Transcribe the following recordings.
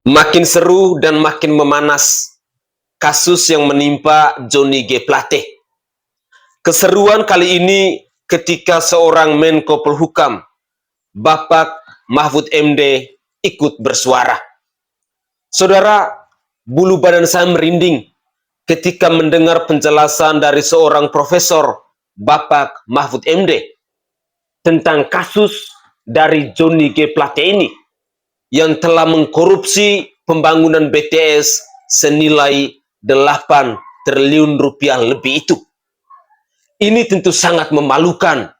Makin seru dan makin memanas kasus yang menimpa Johnny G. Plate. Keseruan kali ini ketika seorang Menko Polhukam, Bapak Mahfud MD, ikut bersuara. Saudara, bulu badan saya merinding ketika mendengar penjelasan dari seorang profesor, Bapak Mahfud MD, tentang kasus dari Johnny G. Plate ini yang telah mengkorupsi pembangunan BTS senilai 8 triliun rupiah lebih itu. Ini tentu sangat memalukan,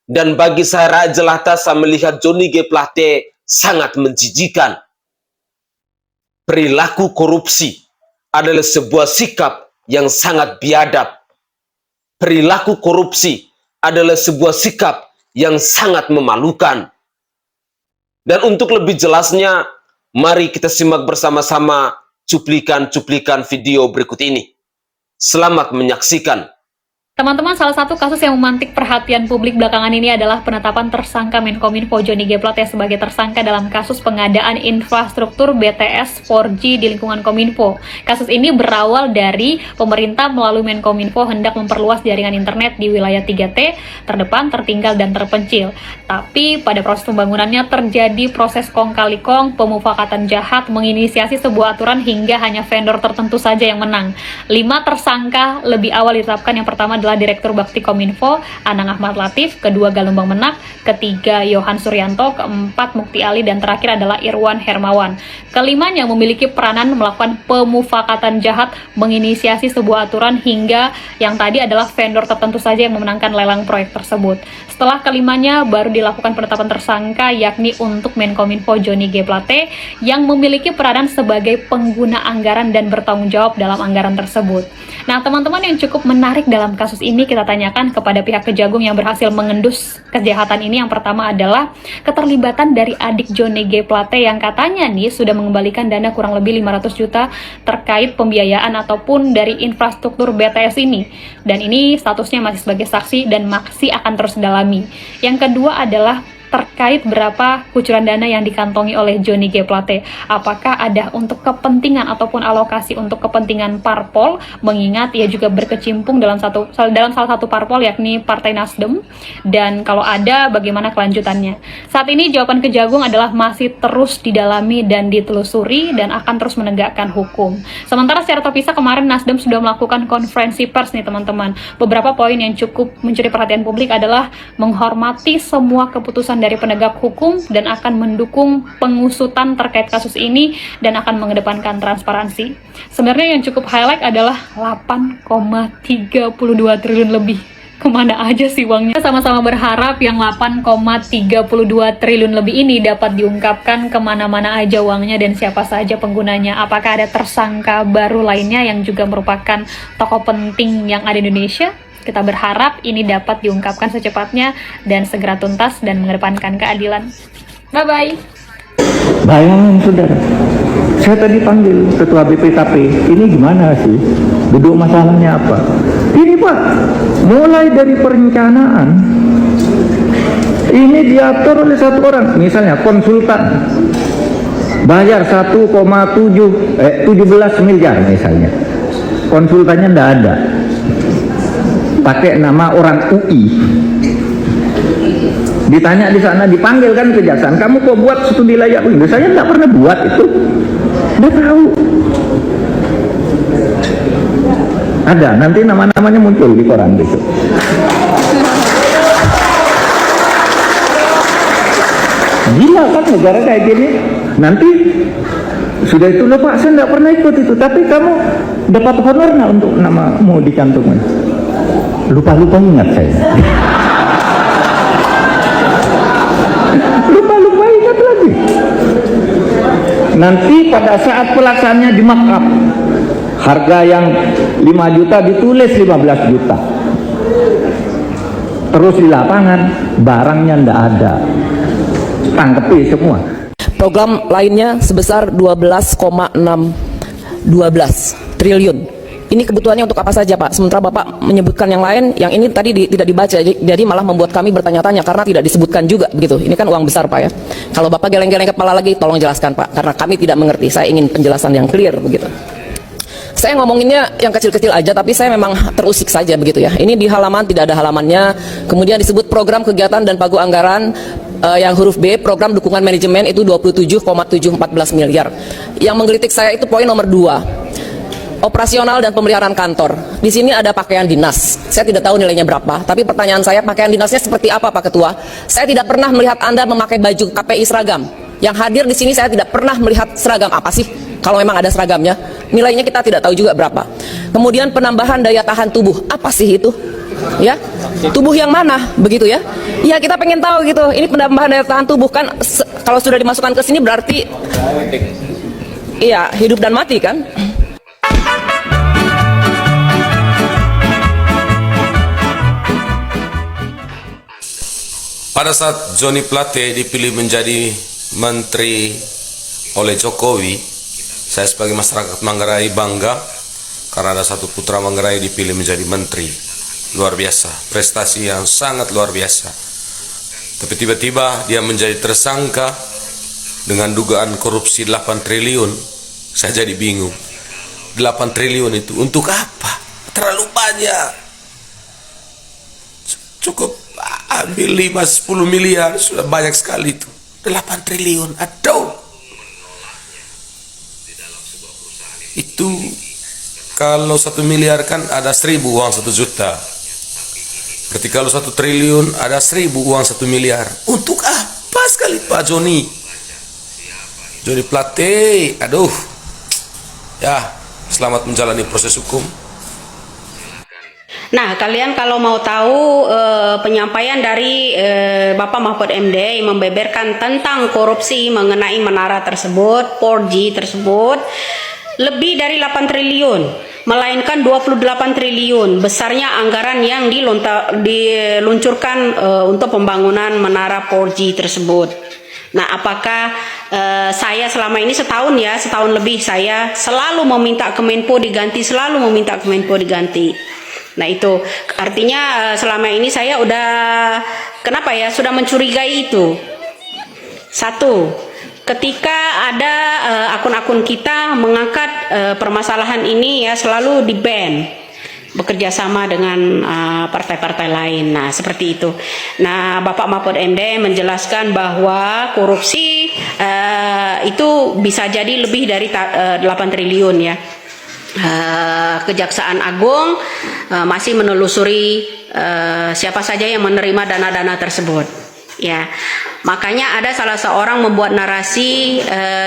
dan bagi saya rakyat jelata saya melihat Johnny G. Plate sangat menjijikan. Perilaku korupsi adalah sebuah sikap yang sangat biadab. Perilaku korupsi adalah sebuah sikap yang sangat memalukan. Dan untuk lebih jelasnya, mari kita simak bersama-sama cuplikan-cuplikan video berikut ini. Selamat menyaksikan. Teman-teman, salah satu kasus yang memantik perhatian publik belakangan ini adalah penetapan tersangka Menkominfo Johnny G. Plate sebagai tersangka dalam kasus pengadaan infrastruktur BTS 4G di lingkungan Kominfo. Kasus ini berawal dari pemerintah melalui Menkominfo hendak memperluas jaringan internet di wilayah 3T, terdepan, tertinggal, dan terpencil. Tapi pada proses pembangunannya terjadi proses kong kali kong, pemufakatan jahat, menginisiasi sebuah aturan hingga hanya vendor tertentu saja yang menang. 5 tersangka lebih awal ditetapkan. Yang pertama adalah Direktur Bakti Kominfo, Anang Ahmad Latif, kedua Galumbang Menak, ketiga Yohan Suryanto, keempat Mukti Ali, dan terakhir adalah Irwan Hermawan. Kelimanya memiliki peranan melakukan pemufakatan jahat, menginisiasi sebuah aturan hingga yang tadi adalah vendor tertentu saja yang memenangkan lelang proyek tersebut. Setelah kelimanya baru dilakukan penetapan tersangka, yakni untuk Menkominfo Johnny G. Plate yang memiliki peranan sebagai pengguna anggaran dan bertanggung jawab dalam anggaran tersebut. Nah, teman-teman, yang cukup menarik dalam kasus ini kita tanyakan kepada pihak Kejagung yang berhasil mengendus kejahatan ini. Yang pertama adalah keterlibatan dari adik Johnny G. Plate yang katanya nih sudah mengembalikan dana kurang lebih 500 juta terkait pembiayaan ataupun dari infrastruktur BTS ini. Dan ini statusnya masih sebagai saksi dan masih akan terus didalami. Yang kedua adalah terkait berapa kucuran dana yang dikantongi oleh Johnny G. Plate. Apakah ada untuk kepentingan ataupun alokasi untuk kepentingan parpol, mengingat ia juga berkecimpung dalam salah satu parpol, yakni Partai Nasdem, dan kalau ada bagaimana kelanjutannya. Saat ini jawaban Kejagung adalah masih terus didalami dan ditelusuri dan akan terus menegakkan hukum. Sementara secara terpisah kemarin Nasdem sudah melakukan konferensi pers nih teman-teman. Beberapa poin yang cukup mencuri perhatian publik adalah menghormati semua keputusan dari penegak hukum dan akan mendukung pengusutan terkait kasus ini dan akan mengedepankan transparansi. Sebenarnya yang cukup highlight adalah 8,32 triliun lebih. Kemana aja sih uangnya? Sama-sama berharap yang 8,32 triliun lebih ini dapat diungkapkan kemana-mana aja uangnya dan siapa saja penggunanya. Apakah ada tersangka baru lainnya yang juga merupakan tokoh penting yang ada di Indonesia? Kita berharap ini dapat diungkapkan secepatnya dan segera tuntas dan mengedepankan keadilan. Bye-bye. Bayangin saudara, saya tadi panggil ketua BPKP, ini gimana sih? Duduk masalahnya apa? Ini Pak, mulai dari perencanaan, ini diatur oleh satu orang, misalnya konsultan, bayar 1,17 miliar misalnya, konsultannya nggak ada, pakai nama orang UI. Ditanya di sana, dipanggil kan kejaksaan, kamu kok buat studi layak begini? Saya nggak pernah buat itu. Udah tahu. Ada, nanti nama-namanya muncul di koran besok. Gila kan negara kayak gini. Nanti sudah itu loh Pak, saya nggak pernah ikut itu, tapi kamu dapat honor nggak untuk namamu dicantumkan? Lupa-lupa ingat saya. Lupa-lupa ingat lagi. Nanti pada saat pelaksanaannya di markup, harga yang 5 juta ditulis 15 juta. Terus di lapangan barangnya ndak ada, tangkepi semua. Program lainnya sebesar 12,612 triliun. Ini kebutuhannya untuk apa saja, Pak? Sementara Bapak menyebutkan yang lain, yang ini tadi tidak dibaca, jadi malah membuat kami bertanya-tanya karena tidak disebutkan juga begitu. Ini kan uang besar, Pak ya. Kalau Bapak geleng-geleng kepala lagi, tolong jelaskan, Pak, karena kami tidak mengerti. Saya ingin penjelasan yang clear begitu. Saya ngomonginnya yang kecil-kecil aja, tapi saya memang terusik saja begitu ya. Ini di halaman tidak ada halamannya. Kemudian disebut program kegiatan dan pagu anggaran yang huruf B, program dukungan manajemen itu 27,714 miliar. Yang menggelitik saya itu poin nomor 2. Operasional dan pemeliharaan kantor. Di sini ada pakaian dinas. Saya tidak tahu nilainya berapa, tapi pertanyaan saya, pakaian dinasnya seperti apa, Pak Ketua? Saya tidak pernah melihat Anda memakai baju KPI seragam. Yang hadir di sini saya tidak pernah melihat seragam apa sih? Kalau memang ada seragamnya, nilainya kita tidak tahu juga berapa. Kemudian penambahan daya tahan tubuh, apa sih itu? Ya, tubuh yang mana, begitu ya? Ya kita pengen tahu gitu. Ini penambahan daya tahan tubuh kan, kalau sudah dimasukkan ke sini berarti, iya hidup dan mati kan? Pada saat Johnny Plate dipilih menjadi menteri oleh Jokowi, saya sebagai masyarakat Manggarai bangga karena ada satu putra Manggarai dipilih menjadi menteri. Luar biasa, prestasi yang sangat luar biasa. Tapi tiba-tiba dia menjadi tersangka dengan dugaan korupsi 8 triliun. Saya jadi bingung. 8 triliun itu untuk apa? Terlalu banyak. Cukup ambil 5-10 miliar, sudah banyak sekali itu. 8 triliun, aduh. Itu kalau 1 miliar kan ada 1.000 uang 1 juta. Berarti kalau 1 triliun ada 1.000 uang 1 miliar. Untuk apa sekali Pak Johnny? Johnny Plate, aduh. Ya, selamat menjalani proses hukum. Nah, kalian kalau mau tahu penyampaian dari Bapak Mahfud MD yang membeberkan tentang korupsi mengenai menara tersebut, 4G tersebut, lebih dari 8 triliun, melainkan 28 triliun besarnya anggaran yang diluncurkan untuk pembangunan menara 4G tersebut. Nah, apakah saya selama ini setahun lebih saya selalu meminta Kemenpo diganti, Nah itu artinya selama ini saya sudah mencurigai itu. Satu, ketika ada akun-akun kita mengangkat permasalahan ini ya selalu di-ban, bekerja sama dengan partai-partai lain. Nah seperti itu. Nah Bapak Mahfud MD menjelaskan bahwa korupsi itu bisa jadi lebih dari 8 triliun ya. Kejaksaan Agung masih menelusuri siapa saja yang menerima dana-dana tersebut ya. Makanya ada salah seorang membuat narasi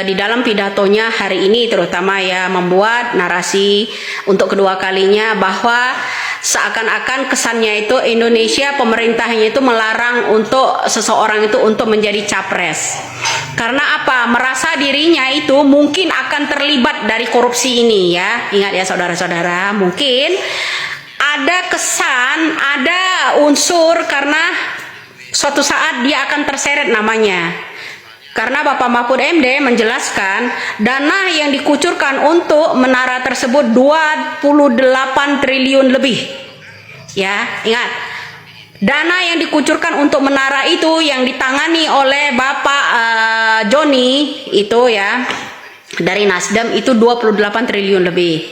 di dalam pidatonya hari ini, terutama ya membuat narasi untuk kedua kalinya bahwa seakan-akan kesannya itu Indonesia, pemerintahnya itu melarang untuk seseorang itu untuk menjadi capres. Karena apa? Merasa dirinya itu mungkin akan terlibat dari korupsi ini ya. Ingat ya saudara-saudara, mungkin ada kesan, ada unsur karena suatu saat dia akan terseret namanya. Karena Bapak Mahfud MD menjelaskan dana yang dikucurkan untuk menara tersebut 28 triliun lebih. Ya, ingat. Dana yang dikucurkan untuk menara itu yang ditangani oleh Bapak Johnny itu ya dari Nasdem itu 28 triliun lebih.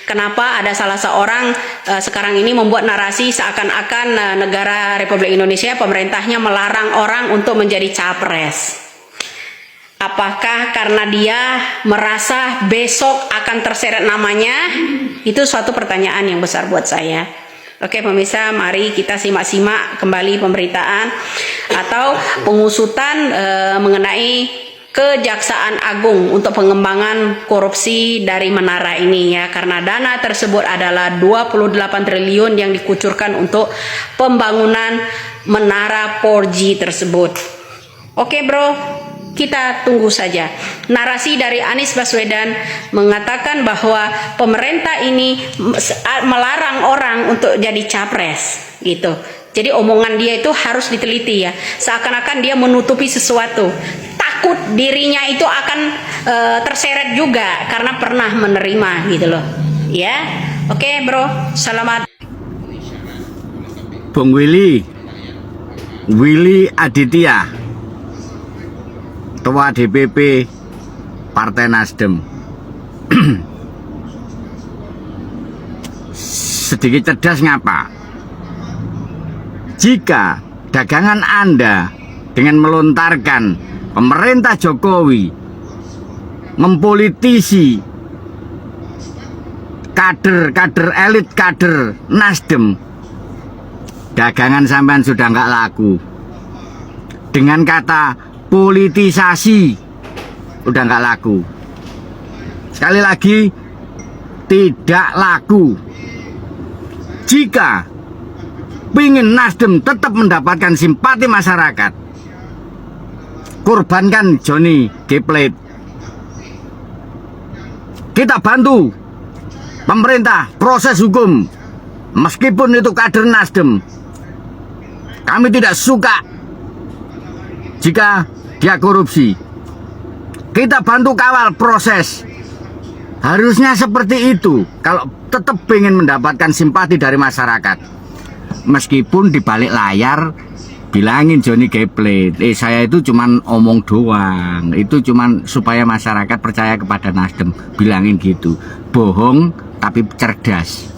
Kenapa ada salah seorang sekarang ini membuat narasi seakan-akan negara Republik Indonesia pemerintahnya melarang orang untuk menjadi capres? Apakah karena dia merasa besok akan terseret namanya? Itu suatu pertanyaan yang besar buat saya. Oke pemirsa, mari kita simak-simak kembali pemberitaan atau pengusutan mengenai Kejaksaan Agung untuk pengembangan korupsi dari menara ini ya. Karena dana tersebut adalah 28 triliun yang dikucurkan untuk pembangunan menara 4G tersebut. Oke bro, kita tunggu saja. Narasi dari Anies Baswedan mengatakan bahwa pemerintah ini melarang orang untuk jadi capres gitu. Jadi omongan dia itu harus diteliti ya. Seakan-akan dia menutupi sesuatu. Takut dirinya itu akan terseret juga karena pernah menerima gitu loh. Ya, oke bro, selamat. Bung Willy Aditya, Ketua DPP Partai Nasdem. Sedikit cerdas ngapa? Jika dagangan Anda dengan melontarkan pemerintah Jokowi mempolitisi kader elit kader Nasdem, dagangan sampean sudah nggak laku. Dengan kata politisasi udah nggak laku. Sekali lagi, tidak laku. Jika ingin Nasdem tetap mendapatkan simpati masyarakat, korbankan Johnny G. Plate. Kita bantu pemerintah proses hukum, meskipun itu kader Nasdem. Kami tidak suka jika dia korupsi. Kita bantu kawal proses. Harusnya seperti itu kalau tetap ingin mendapatkan simpati dari masyarakat. Meskipun di balik layar bilangin Johnny G. Plate, saya itu cuman omong doang, itu cuman supaya masyarakat percaya kepada Nasdem. Bilangin gitu. Bohong tapi cerdas.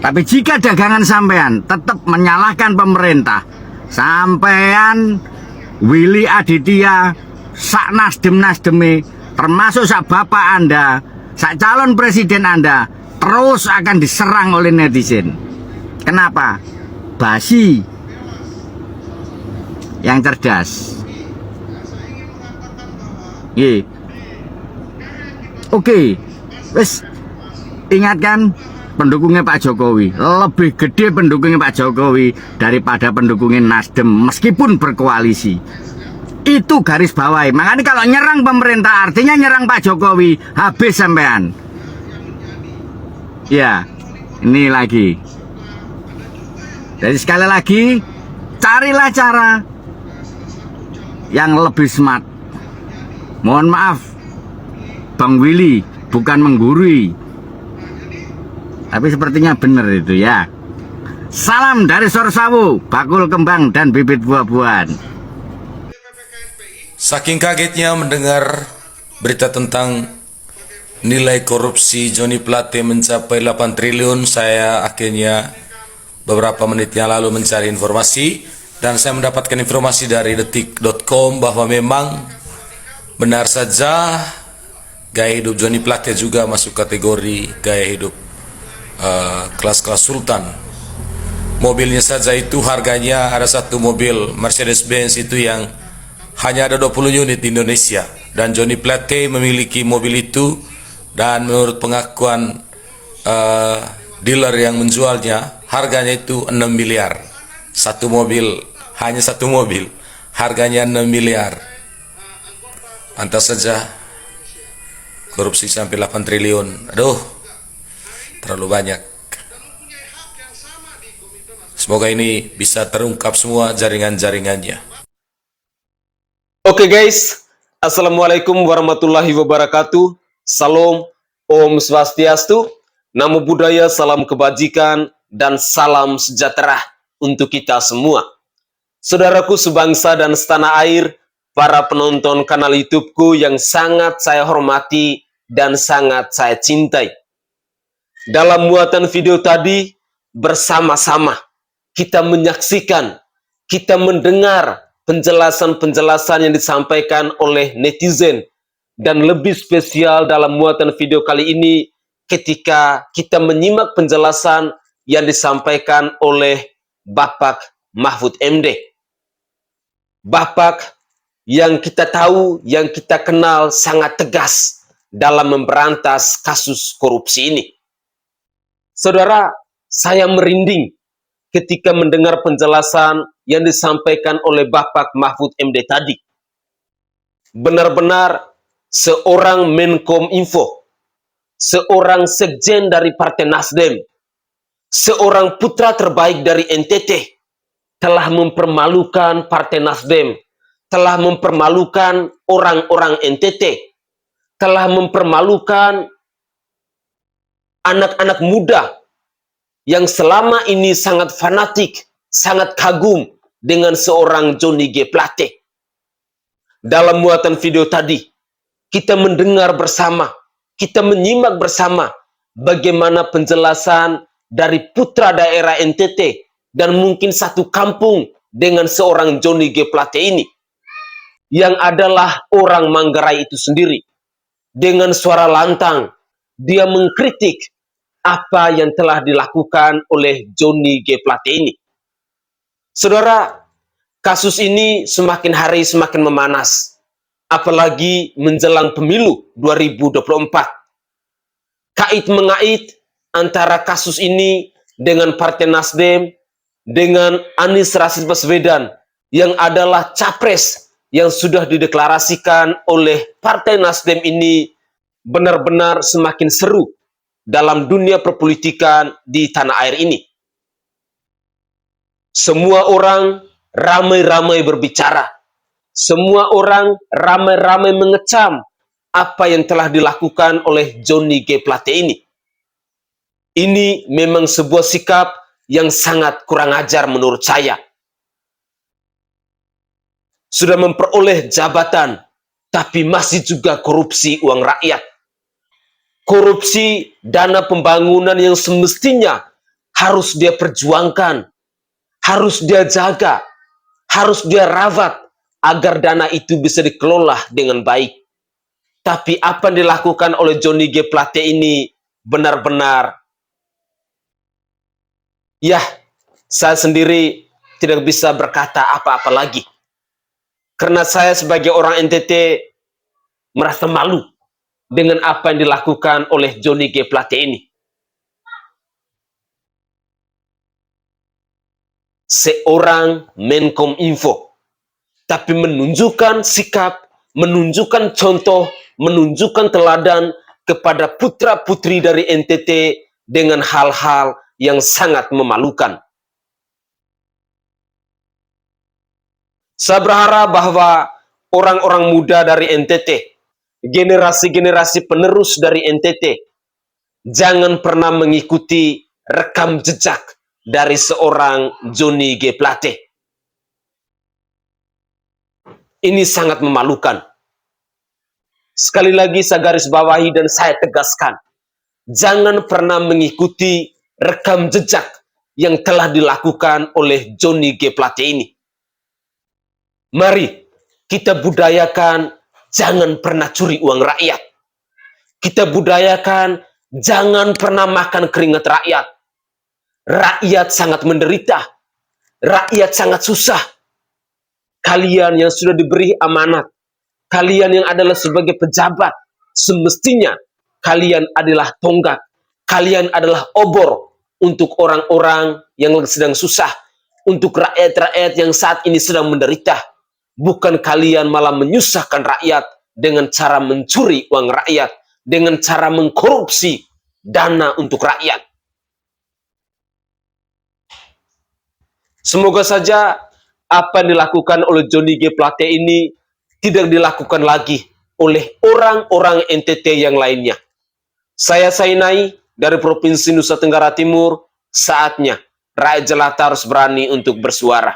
Tapi jika dagangan sampean tetap menyalahkan pemerintah, sampean Willy Aditya sak Nasdeme, termasuk sak bapak Anda, sak calon presiden Anda, terus akan diserang oleh netizen. Kenapa? Basi. Yang cerdas. Oke, wes ingatkan pendukungnya Pak Jokowi lebih gede pendukungnya Pak Jokowi daripada pendukungnya Nasdem meskipun berkoalisi. Itu garis bawahi. Makanya kalau nyerang pemerintah artinya nyerang Pak Jokowi, habis sampean. Ya, ini lagi. Jadi sekali lagi, carilah cara yang lebih smart. Mohon maaf, Bang Willy, bukan menggurui. Tapi sepertinya benar itu ya. Salam dari Sorsawu, bakul kembang dan bibit buah-buahan. Saking kagetnya mendengar berita tentang nilai korupsi Johnny Plate mencapai 8 triliun, saya akhirnya beberapa menit yang lalu mencari informasi dan saya mendapatkan informasi dari detik.com bahwa memang benar saja gaya hidup Johnny Plate juga masuk kategori gaya hidup kelas-kelas sultan. Mobilnya saja itu harganya, ada satu mobil Mercedes-Benz itu yang hanya ada 20 unit di Indonesia, dan Johnny Plate memiliki mobil itu, dan menurut pengakuan dealer yang menjualnya, harganya itu 6 miliar. Satu mobil, hanya satu mobil, harganya 6 miliar. Pantas saja korupsi sampai 8 triliun. Aduh, terlalu banyak. Semoga ini bisa terungkap semua jaringan-jaringannya. Oke guys, Assalamualaikum warahmatullahi wabarakatuh. Salam, Om Swastiastu, Namo Buddhaya, salam kebajikan, dan salam sejahtera untuk kita semua. Saudaraku sebangsa dan setanah air, para penonton kanal YouTube-ku yang sangat saya hormati dan sangat saya cintai. Dalam muatan video tadi, bersama-sama kita menyaksikan, kita mendengar penjelasan-penjelasan yang disampaikan oleh netizen, dan lebih spesial dalam muatan video kali ini ketika kita menyimak penjelasan yang disampaikan oleh Bapak Mahfud MD. Bapak yang kita tahu, yang kita kenal sangat tegas dalam memberantas kasus korupsi ini. Saudara, saya merinding ketika mendengar penjelasan yang disampaikan oleh Bapak Mahfud MD tadi. Benar-benar seorang Menkominfo, seorang sekjen dari Partai Nasdem, seorang putra terbaik dari NTT, telah mempermalukan Partai Nasdem, telah mempermalukan orang-orang NTT, telah mempermalukan anak-anak muda yang selama ini sangat fanatik, sangat kagum dengan seorang Johnny G. Plate. Dalam muatan video tadi, kita mendengar bersama, kita menyimak bersama bagaimana penjelasan dari putra daerah NTT dan mungkin satu kampung dengan seorang Johnny G. Plate ini, yang adalah orang Manggarai itu sendiri. Dengan suara lantang, dia mengkritik apa yang telah dilakukan oleh Johnny G. Plate ini. Saudara, kasus ini semakin hari semakin memanas, apalagi menjelang pemilu 2024. Kait-mengait antara kasus ini dengan Partai Nasdem, dengan Anies Rashid Baswedan, yang adalah capres yang sudah dideklarasikan oleh Partai Nasdem ini, benar-benar semakin seru dalam dunia perpolitikan di tanah air ini. Semua orang ramai-ramai berbicara. Semua orang ramai-ramai mengecam apa yang telah dilakukan oleh Johnny G. Plate ini. Ini memang sebuah sikap yang sangat kurang ajar menurut saya. Sudah memperoleh jabatan, tapi masih juga korupsi uang rakyat. Korupsi dana pembangunan yang semestinya harus dia perjuangkan, harus dia jaga, harus dia rawat agar dana itu bisa dikelola dengan baik. Tapi apa yang dilakukan oleh Johnny G. Plate ini benar-benar, ya, saya sendiri tidak bisa berkata apa-apa lagi. Karena saya sebagai orang NTT merasa malu dengan apa yang dilakukan oleh Johnny G. Plate ini. Seorang Menkominfo, tapi menunjukkan sikap, menunjukkan contoh, menunjukkan teladan kepada putra-putri dari NTT dengan hal-hal yang sangat memalukan. Saya berharap bahwa orang-orang muda dari NTT, generasi-generasi penerus dari NTT, jangan pernah mengikuti rekam jejak dari seorang Johnny G. Plate. Ini sangat memalukan. Sekali lagi saya garis bawahi dan saya tegaskan, jangan pernah mengikuti rekam jejak yang telah dilakukan oleh Johnny G. Plate ini. Mari kita budayakan jangan pernah curi uang rakyat. Kita budayakan jangan pernah makan keringat rakyat. Rakyat sangat menderita. Rakyat sangat susah. Kalian yang sudah diberi amanat, kalian yang adalah sebagai pejabat, semestinya kalian adalah tonggak. Kalian adalah obor untuk orang-orang yang sedang susah, untuk rakyat-rakyat yang saat ini sedang menderita. Bukan kalian malah menyusahkan rakyat dengan cara mencuri uang rakyat, dengan cara mengkorupsi dana untuk rakyat. Semoga saja apa yang dilakukan oleh Johnny G. Plate ini tidak dilakukan lagi oleh orang-orang NTT yang lainnya. Saya Sainai dari Provinsi Nusa Tenggara Timur, saatnya rakyat jelata harus berani untuk bersuara.